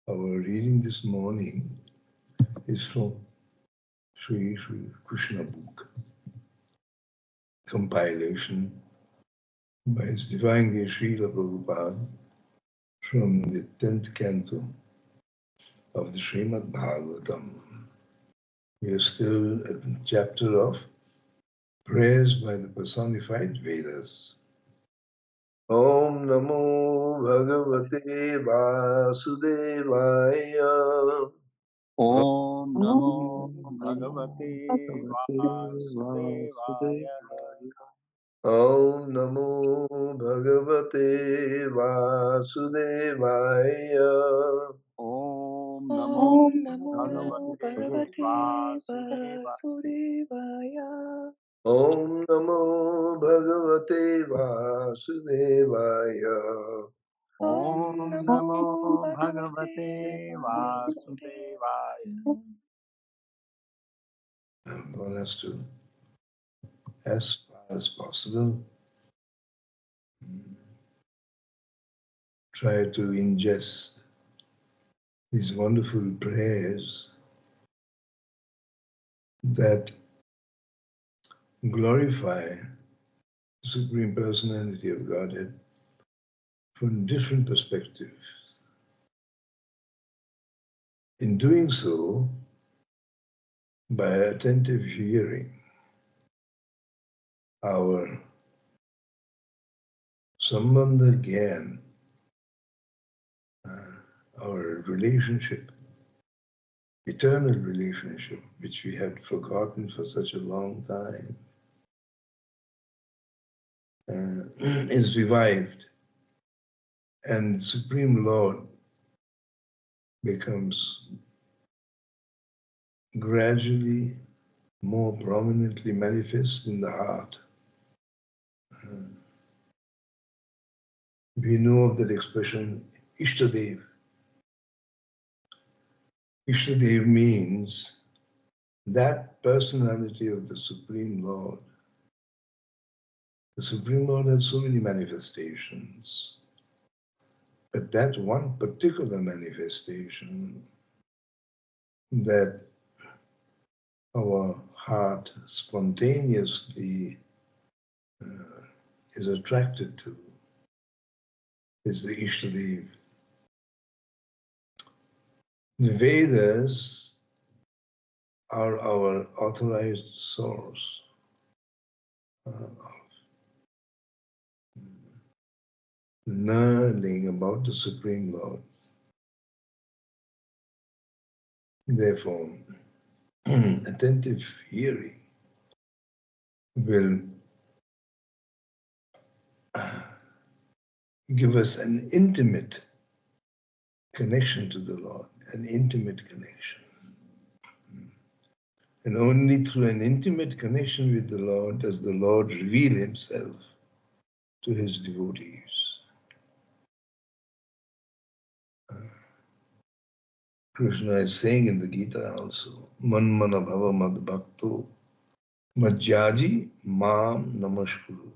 Our reading this morning is from Śrī Kṛṣṇa book, compilation by His Divine Grace Srila Prabhupada from the 10th canto of the Srimad Bhagavatam. We are still at the chapter of prayers by the Personified Vedas. Om Namo Bhagavate Vasudevaya. Om Namo Bhagavate Vasudevaya. Om Namo Bhagavate Vasudevaya. Om Om Namo Namo Bhagavate Bhagavate Vasudevaya. Om Namo Bhagavate Vasudevaya. Om Om Namo Namo Bhagavate Bhagavate Vasudevaya. Vasudevaya. I want us to, as far as possible, try to ingest these wonderful prayers that glorify the Supreme Personality of Godhead from different perspectives. In doing so, by attentive hearing, our Sambandha Gyan, our relationship, eternal relationship, which we had forgotten for such a long time, is revived, and the Supreme Lord becomes gradually more prominently manifest in the heart. We know of that expression, Ishtadev. Ishtadev means that personality of the Supreme Lord. The Supreme Lord has so many manifestations, but that one particular manifestation that our heart spontaneously is attracted to is the Ishtadev. The Vedas are our authorized source of learning about the Supreme Lord. Therefore, attentive hearing will give us an intimate connection to the Lord, an intimate connection. And only through an intimate connection with the Lord does the Lord reveal Himself to His devotees. Krishna is saying in the Gita also, Manmana bhava mad bhakto madhyaji mam namaskuru.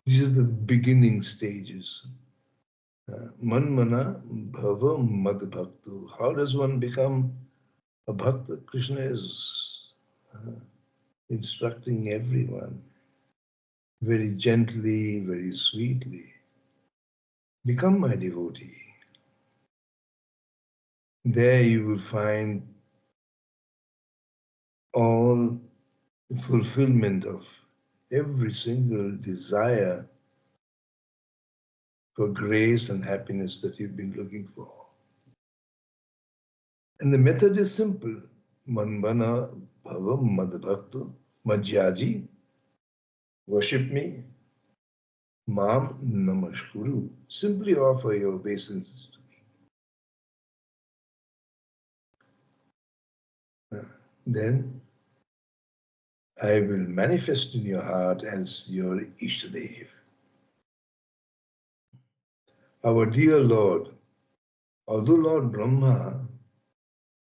These are the beginning stages. Manmana bhava mad bhakto. How does one become a bhakta? Krishna is instructing everyone very gently, very sweetly. Become my devotee. There you will find all the fulfillment of every single desire for grace and happiness that you've been looking for. And the method is simple. Manmana bhava madbhakto madhyaji. Worship me. Mam namaskuru. Simply offer your obeisances to me. Then I will manifest in your heart as your Ishtadev. Our dear Lord, although Lord Brahma,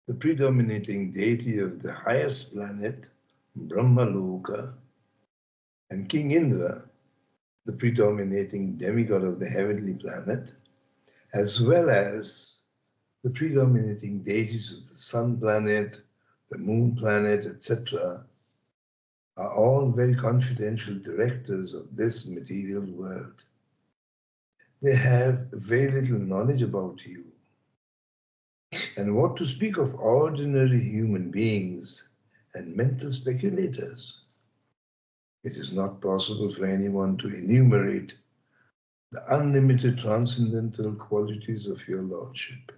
the predominating deity of the highest planet, Brahmaloka, and King Indra, the predominating demigod of the heavenly planet, as well as the predominating deities of the sun planet, the moon planet, etc., are all very confidential directors of this material world. They have very little knowledge about you. And what to speak of ordinary human beings and mental speculators? It is not possible for anyone to enumerate the unlimited transcendental qualities of your Lordship.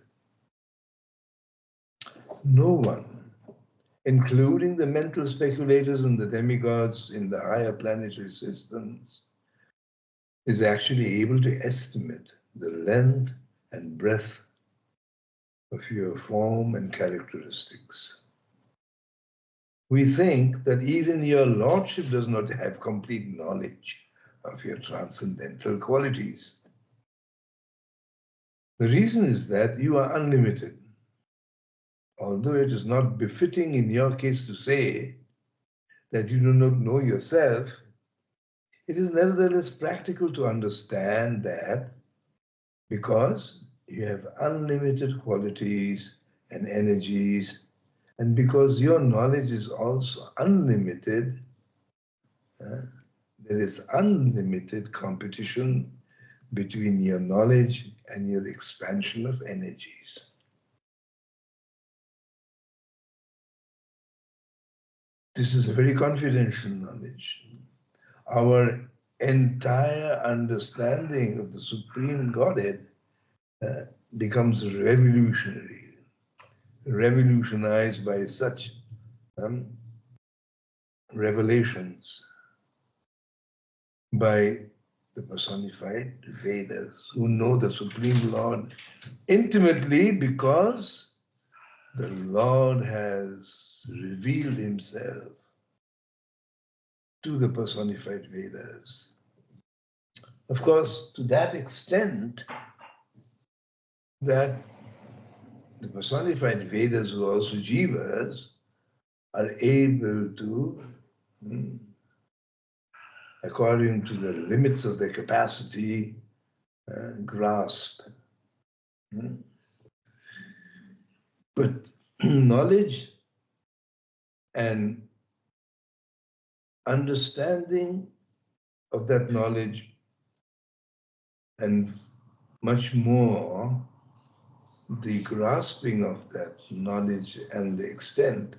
No one, including the mental speculators and the demigods in the higher planetary systems, is actually able to estimate the length and breadth of your form and characteristics. We think that even your Lordship does not have complete knowledge of your transcendental qualities. The reason is that you are unlimited. Although it is not befitting in your case to say that you do not know yourself, it is nevertheless practical to understand that because you have unlimited qualities and energies, and because your knowledge is also unlimited, there is unlimited competition between your knowledge and your expansion of energies. This is a very confidential knowledge. Our entire understanding of the Supreme Godhead becomes revolutionary, revolutionized by such revelations by the personified Vedas, who know the Supreme Lord intimately because the Lord has revealed himself to the personified Vedas. Of course, to that extent that the personified Vedas, who are also jivas, are able to, according to the limits of their capacity, grasp. But knowledge and understanding of that knowledge, and much more the grasping of that knowledge and the extent,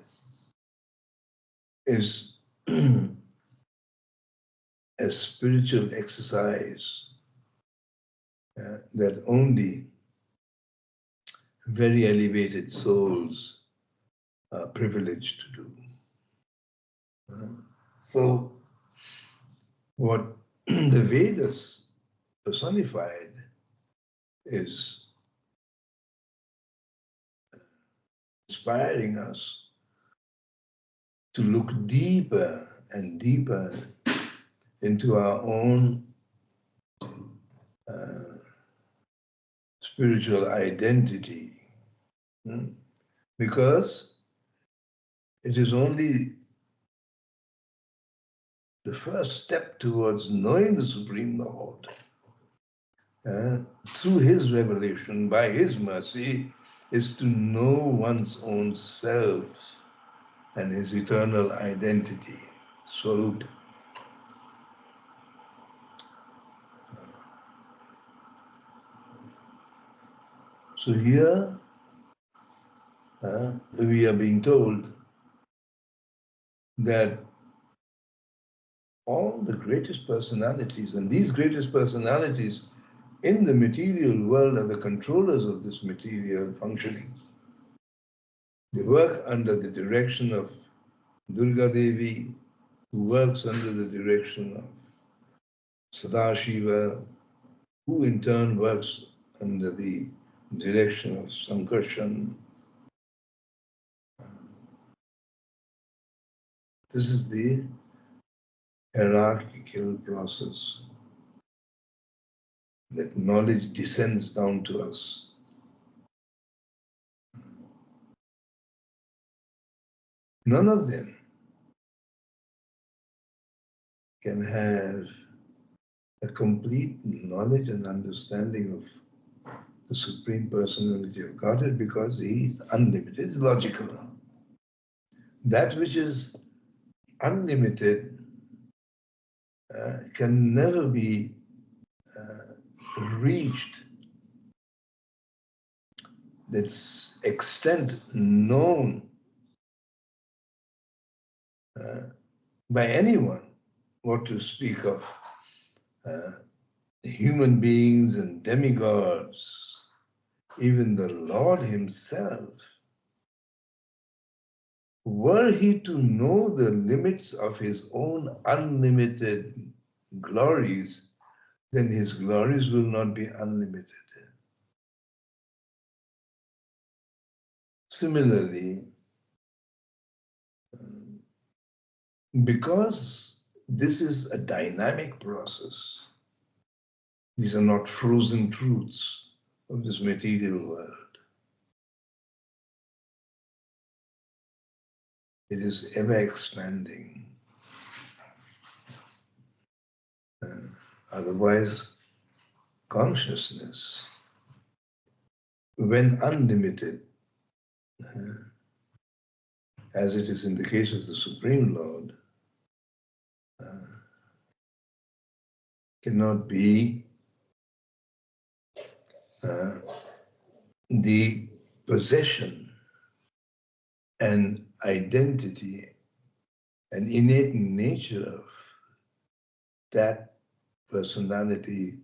is a spiritual exercise that only very elevated souls are privileged to do. So what the Vedas personified is inspiring us to look deeper and deeper into our own spiritual identity, because it is only the first step towards knowing the Supreme Lord. Through his revelation, by his mercy, is to know one's own self and his eternal identity, Swarup. So here we are being told that all the greatest personalities, and these greatest personalities in the material world are the controllers of this material functioning. They work under the direction of Durga Devi, who works under the direction of Sadashiva, who in turn works under the direction of Sankarshan. This is the hierarchical process that knowledge descends down to us. None of them can have a complete knowledge and understanding of the Supreme Personality of Godhead because he is unlimited. It's logical. That which is unlimited can never be reached, its extent known by anyone, what to speak of human beings and demigods, even the Lord himself. Were he to know the limits of his own unlimited glories, then his glories will not be unlimited. Similarly, because this is a dynamic process, these are not frozen truths of this material world. It is ever expanding. Otherwise, consciousness, when unlimited, as it is in the case of the Supreme Lord, cannot be the possession and identity and innate nature of that personality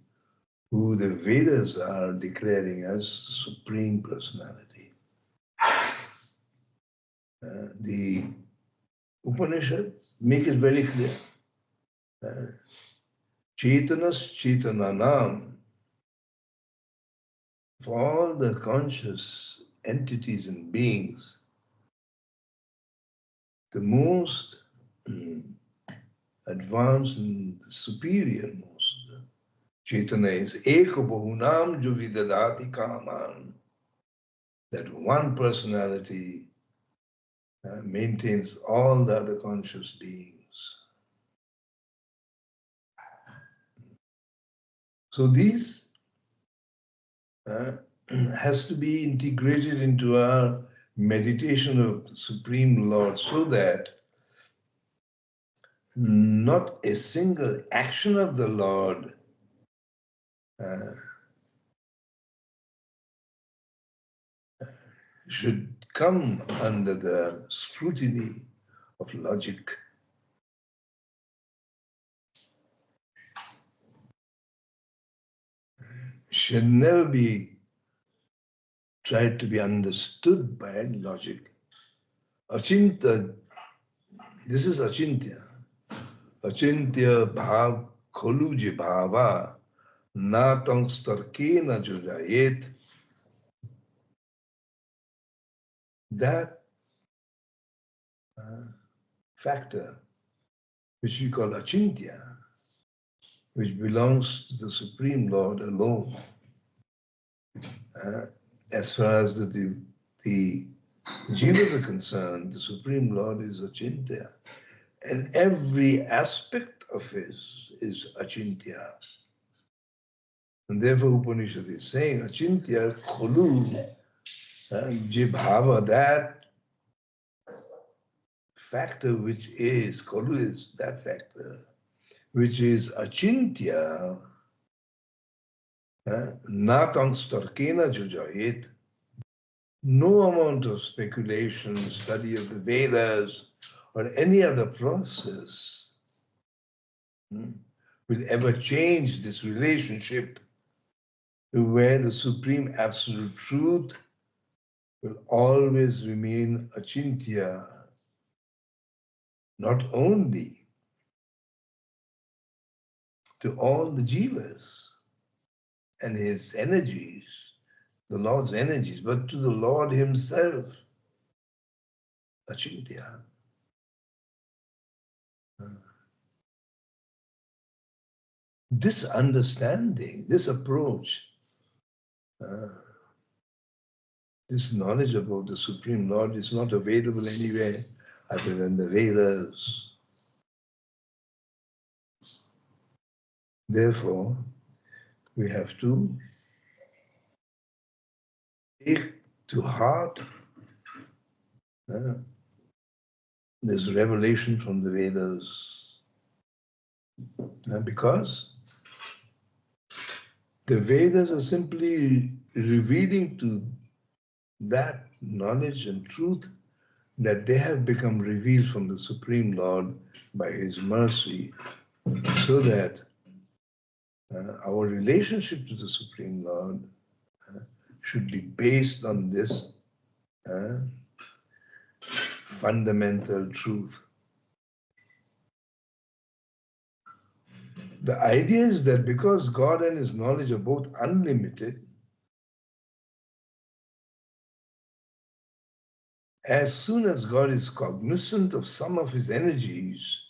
who the Vedas are declaring as Supreme Personality. The Upanishads make it very clear. Chetanas Chetananam, for all the conscious entities and beings, the most advanced and superior most Chaitanya is Eko Bahunam Juvidadati Kaman, that one personality maintains all the other conscious beings. So these has to be integrated into our meditation of the Supreme Lord so that not a single action of the Lord should come under the scrutiny of logic. Should never be tried to be understood by logic. Achintya, this is achintya. Achintya bhav kholuji bhava na tang starkena jujayet. That factor, which we call achintya, which belongs to the Supreme Lord alone, as far as the jivas are concerned, the Supreme Lord is achintya. And every aspect of his is achintya. And therefore Upanishad is saying achintya kholu jibhava, that factor which is, kholu is that factor, which is achintya, natang starkena jujayet. No amount of speculation, study of the Vedas, or any other process will ever change this relationship where the Supreme Absolute Truth will always remain achintya, not only to all the jivas and his energies, the Lord's energies, but to the Lord himself, achintya. This understanding, this approach, this knowledge about the Supreme Lord is not available anywhere other than the Vedas. Therefore, we have to take to heart this revelation from the Vedas, because the Vedas are simply revealing to that knowledge and truth that they have become revealed from the Supreme Lord by His mercy, so that our relationship to the Supreme Lord should be based on this fundamental truth. The idea is that because God and His knowledge are both unlimited, as soon as God is cognizant of some of His energies,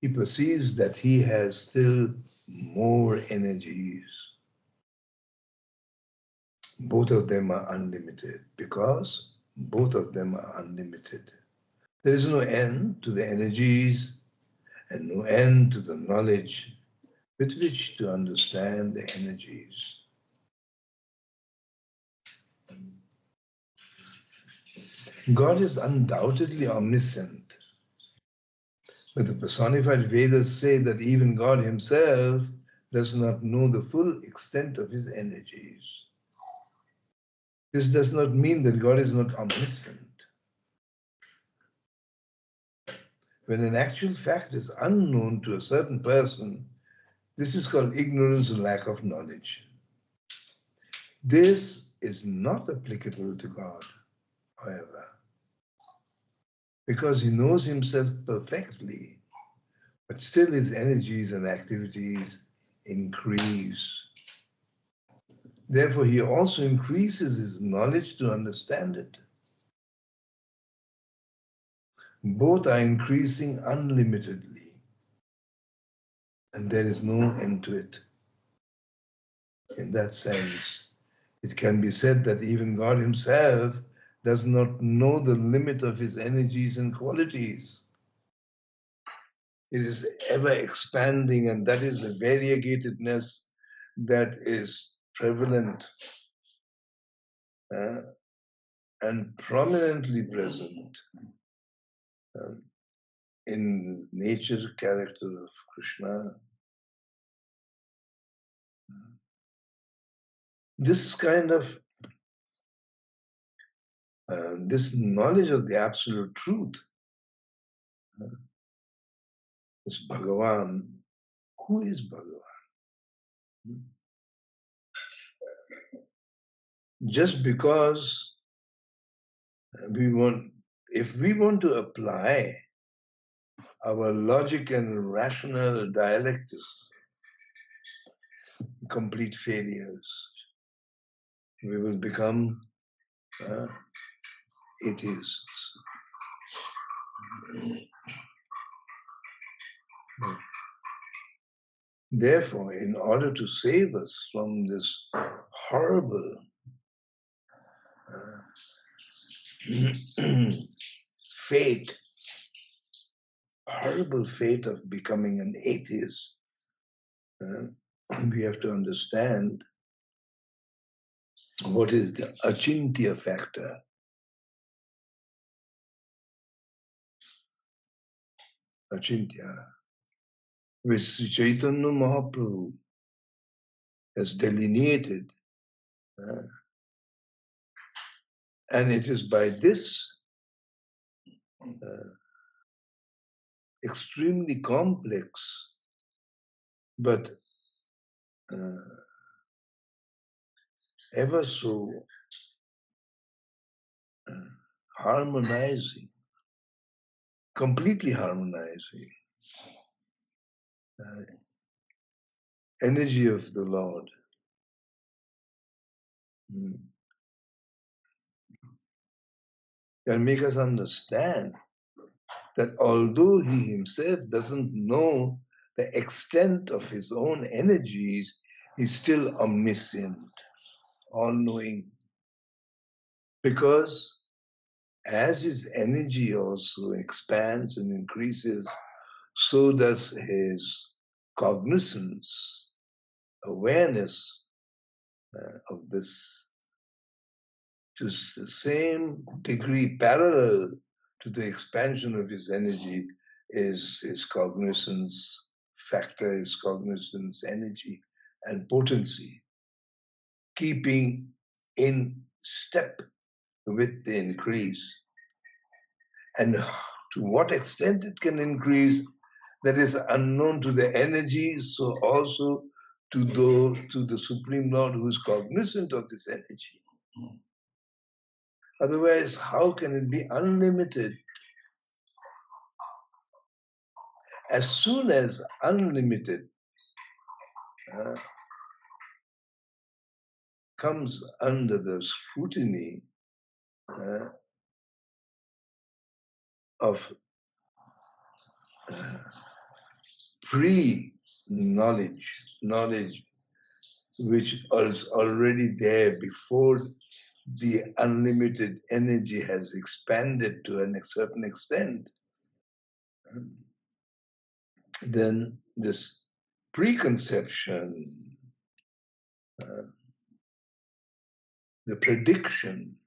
He perceives that He has still more energies. Both of them are unlimited, because both of them are unlimited. There is no end to the energies and no end to the knowledge with which to understand the energies. God is undoubtedly omniscient, but the personified Vedas say that even God Himself does not know the full extent of His energies. This does not mean that God is not omniscient. When an actual fact is unknown to a certain person, this is called ignorance or lack of knowledge. This is not applicable to God, however, because He knows Himself perfectly, but still His energies and activities increase. Therefore, He also increases His knowledge to understand it. Both are increasing unlimitedly, and there is no end to it. In that sense, it can be said that even God Himself does not know the limit of His energies and qualities. It is ever expanding, and that is the variegatedness that is prevalent and prominently present in the nature character of Kṛṣṇa. This kind of this knowledge of the absolute truth is Bhagavan. Who is Bhagavan? Just because if we want to apply our logic and rational dialectics, complete failures, we will become atheists. Therefore, in order to save us from this horrible fate, horrible fate of becoming an atheist, we have to understand what is the achintya factor. Achintya, which Sri Chaitanya Mahaprabhu has delineated. And it is by this extremely complex but ever so harmonizing, completely harmonizing energy of the Lord can make us understand that although He Himself doesn't know the extent of His own energies, He's still omniscient, all-knowing. Because as His energy also expands and increases, so does His cognizance, awareness of this to the same degree parallel to the expansion of his energy is his cognizance factor, his cognizance energy and potency, keeping in step with the increase. And to what extent it can increase, that is unknown to the energy, so also to the Supreme Lord who is cognizant of this energy. Otherwise, how can it be unlimited? As soon as unlimited comes under the scrutiny of pre-knowledge, knowledge which is already there before the unlimited energy has expanded to a certain extent, then this preconception, the prediction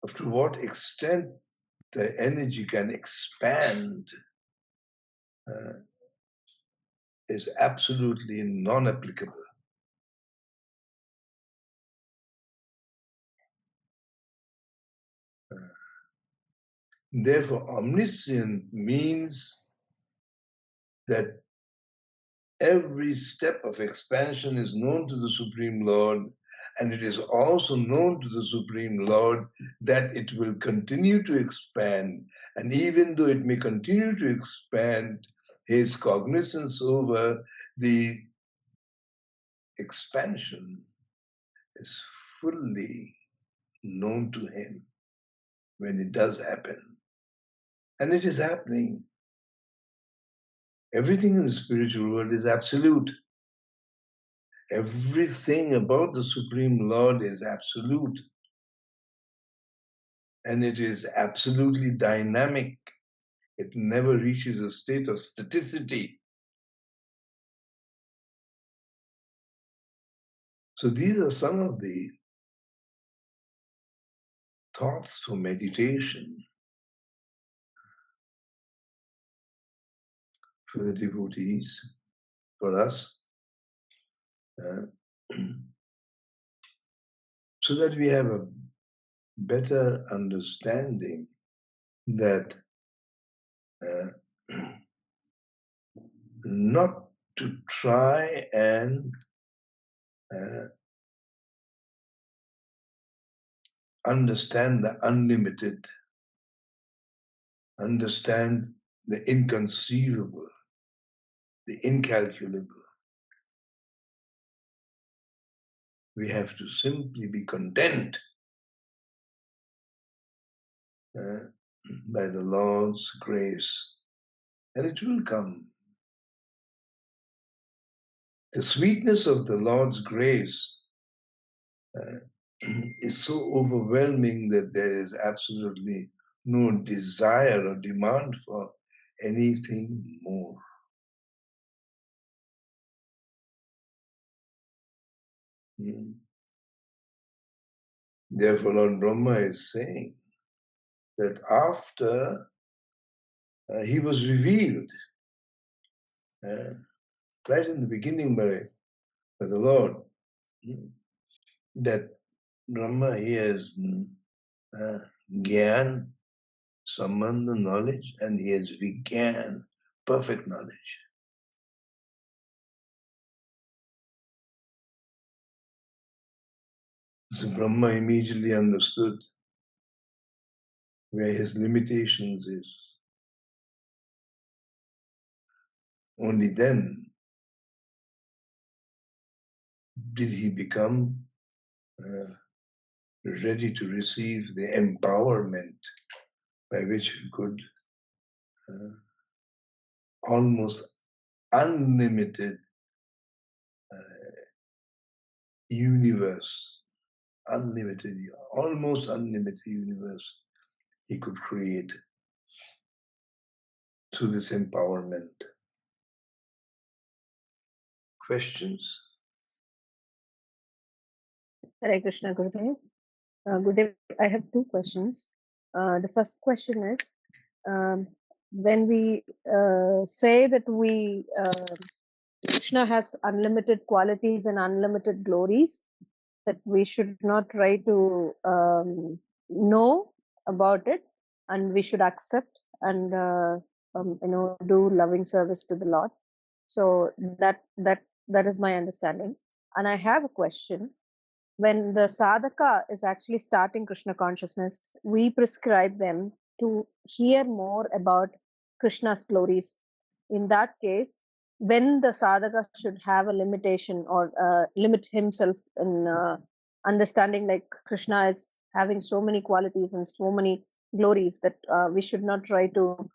of to what extent the energy can expand is absolutely non-applicable. Therefore, omniscient means that every step of expansion is known to the Supreme Lord, and it is also known to the Supreme Lord that it will continue to expand. And even though it may continue to expand, his cognizance over the expansion is fully known to him when it does happen. And it is happening. Everything in the spiritual world is absolute. Everything about the Supreme Lord is absolute. And it is absolutely dynamic. It never reaches a state of staticity. So these are some of the thoughts for meditation for the devotees, for us, so that we have a better understanding that not to try and understand the unlimited, understand the inconceivable, the incalculable. We have to simply be content by the Lord's grace, and it will come. The sweetness of the Lord's grace is so overwhelming that there is absolutely no desire or demand for anything more. Therefore, Lord Brahma is saying that after he was revealed, right in the beginning by the Lord, that Brahma, he has Gyan, Sambandha, knowledge, and he has Vigyan, perfect knowledge. So Brahma immediately understood where his limitations is. Only then did he become ready to receive the empowerment by which he could almost unlimited universe, almost unlimited universe he could create through this empowerment. Questions? Hare Krishna, Gurudev. Good day. I have two questions. The first question is, when we say that Krishna has unlimited qualities and unlimited glories, that we should not try to know about it, and we should accept and do loving service to the Lord. So that is my understanding. And I have a question. When the sadhaka is actually starting Krishna consciousness, we prescribe them to hear more about Krishna's glories. In that case, when the sadhaka should have a limitation or limit himself in understanding, like Krishna is having so many qualities and so many glories that we should not try to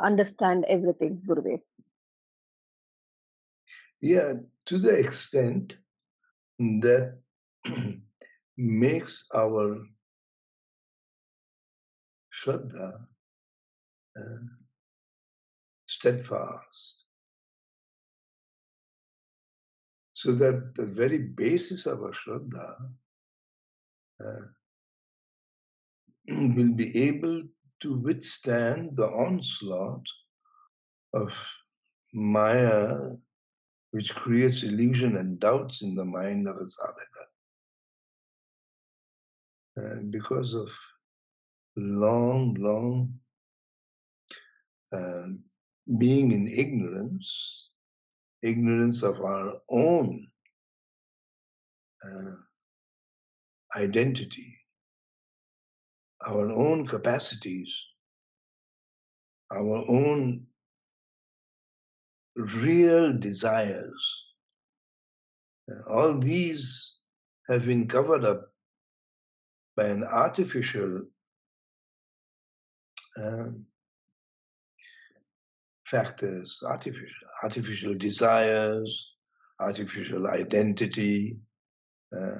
understand everything, Gurudev. Yeah, to the extent that makes our Shraddha steadfast. So that the very basis of our Shraddha will be able to withstand the onslaught of Maya, which creates illusion and doubts in the mind of a sadhaka. And because of long being in ignorance of our own identity, our own capacities, our own real desires, all these have been covered up by an artificial factors, artificial desires, artificial identity,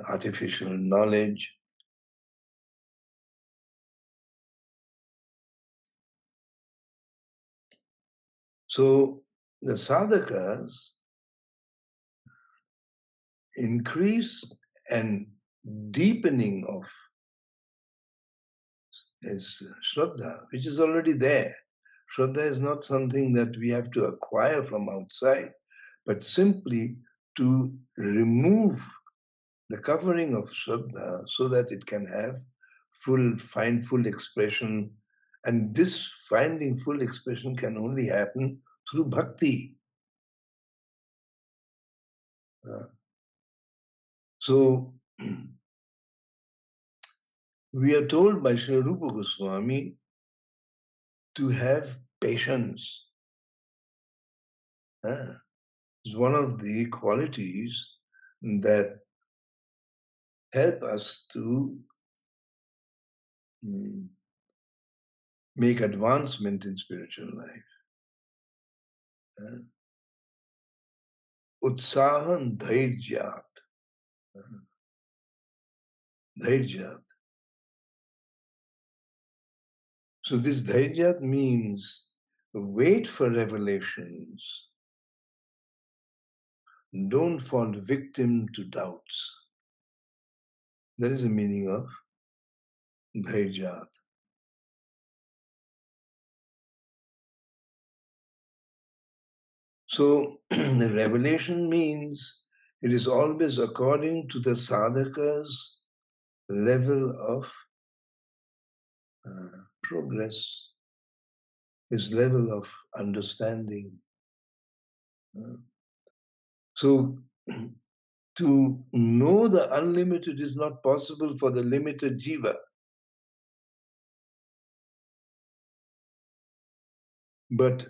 artificial knowledge. So the sadhakas increase and deepening of his Shraddha, which is already there. Shraddha is not something that we have to acquire from outside, but simply to remove the covering of Shraddha so that it can find full expression. And this finding full expression can only happen through bhakti. So we are told by Srila Rupa Goswami to have patience. It's one of the qualities that help us to make advancement in spiritual life. Utsahan dhairjat. Dhairjat. So this dhairjat means wait for revelations. Don't fall victim to doubts. That is the meaning of dhairjat. So the revelation means it is always according to the sadhaka's level of progress, his level of understanding. So to know the unlimited is not possible for the limited jiva. But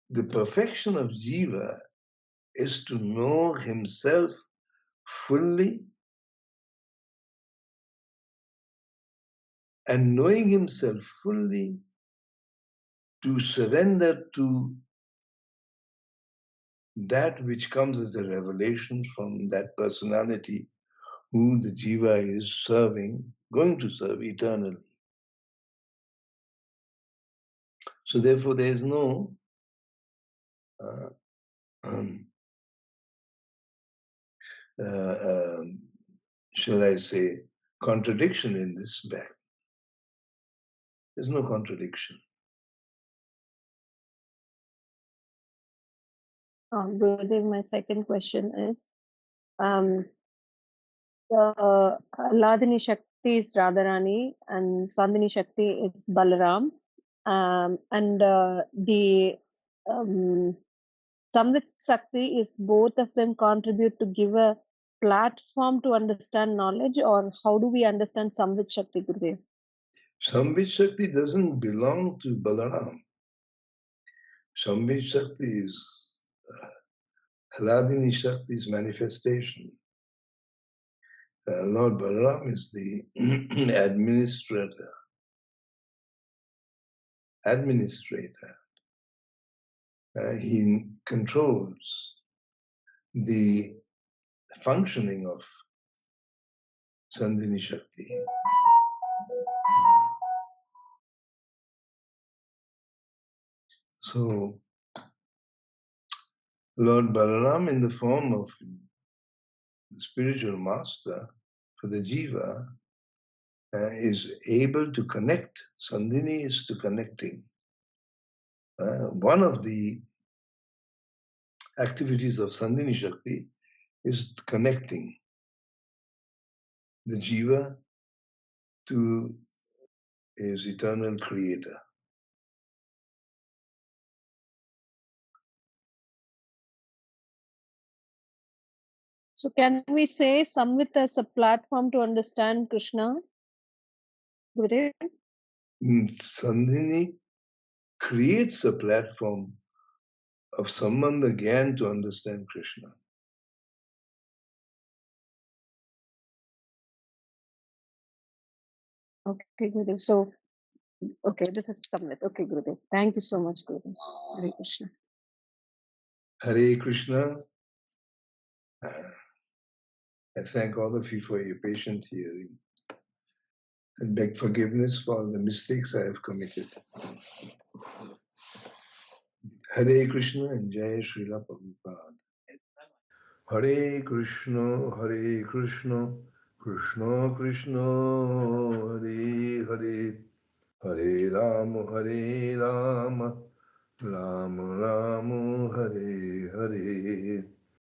the perfection of jiva is to know himself fully, and knowing himself fully, to surrender to that which comes as a revelation from that personality who the jiva is serving, going to serve eternally. So therefore there is no shall I say, contradiction in this back. There's no contradiction. Gurudev, my second question is, the Ladini Shakti is Radharani and Sandhini Shakti is Balaram, and the Samvit Shakti is both of them contribute to give a platform to understand knowledge, or how do we understand Samvit Shakti, Gurudev? Samvit Shakti doesn't belong to Balaram. Samvit Shakti is Hladini Shakti's manifestation. Lord Balaram is the administrator. He controls the functioning of Sandhini Shakti. So, Lord Balaram, in the form of the spiritual master for the jiva, is able to connect. Sandhini is to connecting. One of the activities of Sandhini Shakti is connecting the jiva to his eternal creator. So can we say Samvit as a platform to understand Krishna, Gurudev? Sandhini creates a platform of Sambandha Gyan to understand Krishna. Okay, Gurudev. So, okay, this is Samvit. Okay, Gurudev. Thank you so much, Gurudev. Hare Krishna. Hare Krishna. I thank all of you for your patient hearing and beg forgiveness for all the mistakes I have committed. Hare Krishna and Jai Srila Prabhupada. Hare Krishna, Krishna Krishna, Hare Hare, Hare Rama, Rama Rama, Hare Hare.